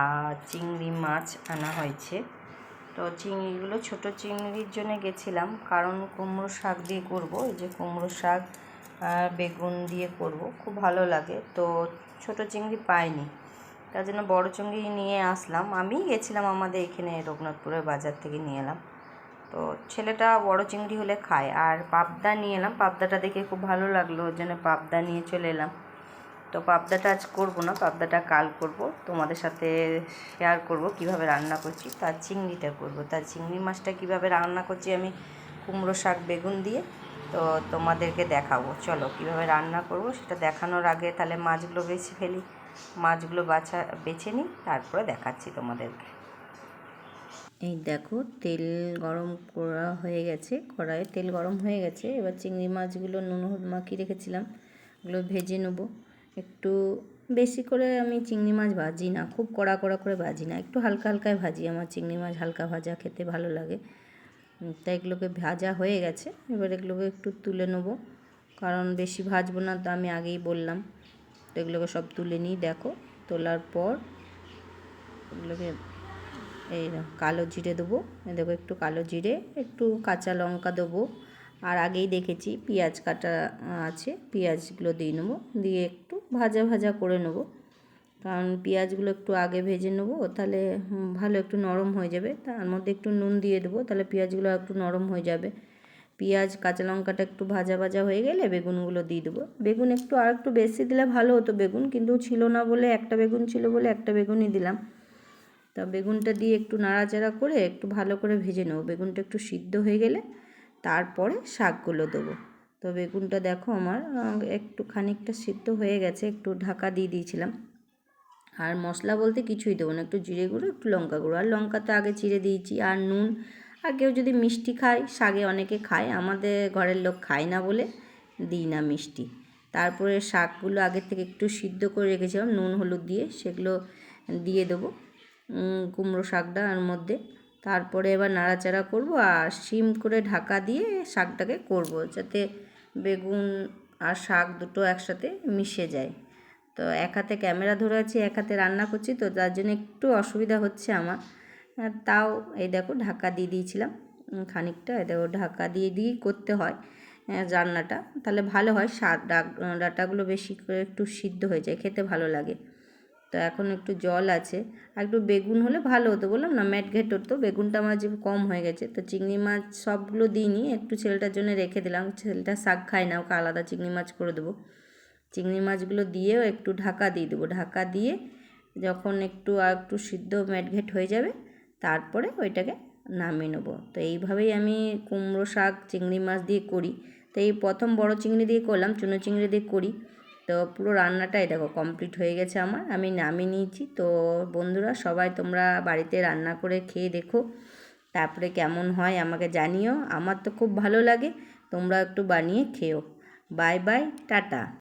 আর চিংড়ি মাছ আনা হয়েছে। তো চিংড়িগুলো ছোটো চিংড়ির জন্য গেছিলাম, কারণ কুমড়ো শাক দিয়ে করব। এই যে কুমড়ো শাক বেগুন দিয়ে করব, খুব ভালো লাগে। তো ছোটো চিংড়ি পাইনি, তার জন্য বড় চিংড়ি নিয়ে আসলাম। আমি গেছিলাম আমাদের এখানে রঘুনাথপুরের বাজার থেকে নিয়ে এলাম। তো ছেলেটা বড় চিংড়ি হলে খায়। আর পাবদা নিয়ে এলাম, পাবদাটা দেখে খুব ভালো লাগলো, ওর জন্য পাবদা নিয়ে চলে এলাম। তো পাবদাটা আজ করব না, পাবদাটা কাল করব, তোমাদের সাথে শেয়ার করব কিভাবে রান্না করছি। তার চিংড়িটা করব, তার চিংড়ি মাছটা কিভাবে রান্না করছি আমি কুমড়ো শাক বেগুন দিয়ে, তো তোমাদেরকে দেখাবো। চলো কিভাবে রান্না করব সেটা দেখানোর আগে তাহলে মাছগুলো বেছে ফেলি, মাছগুলো বেছে নিই, তারপরে দেখাচ্ছি তোমাদেরকে। এই দেখো তেল গরম করা হয়ে গেছে, কড়াইয়ে তেল গরম হয়ে গেছে। এবার চিংড়ি মাছগুলো নুন হলুদ মাখিয়ে রেখেছিলাম, এগুলো ভেজে নেব। একটু বেশি করে আমি চিংড়ি মাছ ভাজি না, খুব কড়া করে ভাজি না, একটু হালকা হালকায় ভাজি। আমার চিংড়ি মাছ হালকা ভাজা খেতে ভালো লাগে। তাই এগুলোকে ভাজা হয়ে গেছে, এবার এগুলোকে একটু তুলে নেব, কারণ বেশি ভাজবো না, তো আমি আগেই বললাম। তো এগুলোকে সব তুলে নিই। দেখো তোলার পর এগুলোকে এই কালো জিরে দেবো, দেখো একটু কালো জিরে, একটু কাঁচা লঙ্কা দেবো। আর আগেই দেখেছি পেঁয়াজ কাটা আছে, পেঁয়াজগুলো দিয়ে নেবো, দিয়ে একটু ভাজা ভাজা করে নেবো, কারণ পেঁয়াজগুলো একটু আগে ভেজে নেবো, তাহলে ভালো একটু নরম হয়ে যাবে। তার মধ্যে একটু নুন দিয়ে দেবো, তাহলে পেঁয়াজগুলো একটু নরম হয়ে যাবে। পেঁয়াজ কাঁচা লঙ্কাটা একটু ভাজা ভাজা হয়ে গেলে বেগুনগুলো দিয়ে দেবো। বেগুন একটু আর একটু বেশি দিলে ভালো হতো বেগুন, কিন্তু ছিল না বলে, একটা বেগুন ছিল বলে একটা বেগুনই দিলাম। তা বেগুনটা দিয়ে একটু নাড়াচাড়া করে একটু ভালো করে ভেজে নেবো। বেগুনটা একটু সিদ্ধ হয়ে গেলে তারপরে শাকগুলো দেবো। তো বেগুনটা দেখো আমার একটু খানিকটা সিদ্ধ হয়ে গেছে, একটু ঢাকা দিয়ে দিয়েছিলাম। আর মশলা বলতে কিছুই দেবো না, একটু জিরে গুঁড়ো, একটু লঙ্কা গুঁড়ো, আর লঙ্কা তো আগে চিড়ে দিয়েছি, আর নুন। আর কেউ যদি মিষ্টি খায়, শাকে অনেকে খায়, আমাদের ঘরের লোক খায় না বলে দিই না মিষ্টি। তারপরে শাকগুলো আগের থেকে একটু সিদ্ধ করে রেখেছিলাম নুন হলুদ দিয়ে, সেগুলো দিয়ে দেবো কুমড়ো শাকটার মধ্যে। তারপরে এবার নাড়াচাড়া করব, আর সিম করে ঢাকা দিয়ে শাকটাকে করব, যাতে বেগুন আর শাক দুটো একসাথে মিশে যায়। তো এক হাতে ক্যামেরা ধরে আছি, এক হাতে রান্না করছি, তো তার জন্য একটু অসুবিধা হচ্ছে আমার। তাও এই দেখো ঢাকা দিয়ে দিয়েছিলাম খানিকটা, এই দেখো ঢাকা দিয়ে দিয়েই করতে হয় রান্নাটা, তাহলে ভালো হয়। ডাটাগুলো বেশি করে একটু সিদ্ধ হয়ে যায়, খেতে ভালো লাগে। তো এখন একটু জল আছে, আর একটু বেগুন হলে ভালো হতো, বললাম না ম্যাট ঘেট হতো। বেগুনটা আমার যে কম হয়ে গেছে, তো চিংড়ি মাছ সবগুলো দিইনি, একটু ছেলেটার জন্য রেখে দিলাম। ছেলেটা শাক খায় না, ওকে আলাদা চিংড়ি মাছ করে দেবো। চিংড়ি মাছগুলো দিয়েও একটু ঢাকা দিয়ে দেবো, ঢাকা দিয়ে যখন একটু আর একটু সিদ্ধ ম্যাটঘেট হয়ে যাবে, তারপরে ওইটাকে নামিয়ে নেবো। তো এইভাবেই আমি কুমড়ো শাক চিংড়ি মাছ দিয়ে করি। তো এই প্রথম বড় চিংড়ি দিয়ে করলাম, চুনো চিংড়ি দিয়ে করি। তো পুরো রান্নাটাই দেখো কমপ্লিট হয়ে গেছে আমার, আমি নামিয়ে নিয়েছি। তো বন্ধুরা সবাই তোমরা বাড়িতে রান্না করে খেয়ে দেখো, তারপরে কেমন হয় আমাকে জানিও। আমার তো খুব ভালো লাগে, তোমরা একটু বানিয়ে খেও। Bye bye, tata.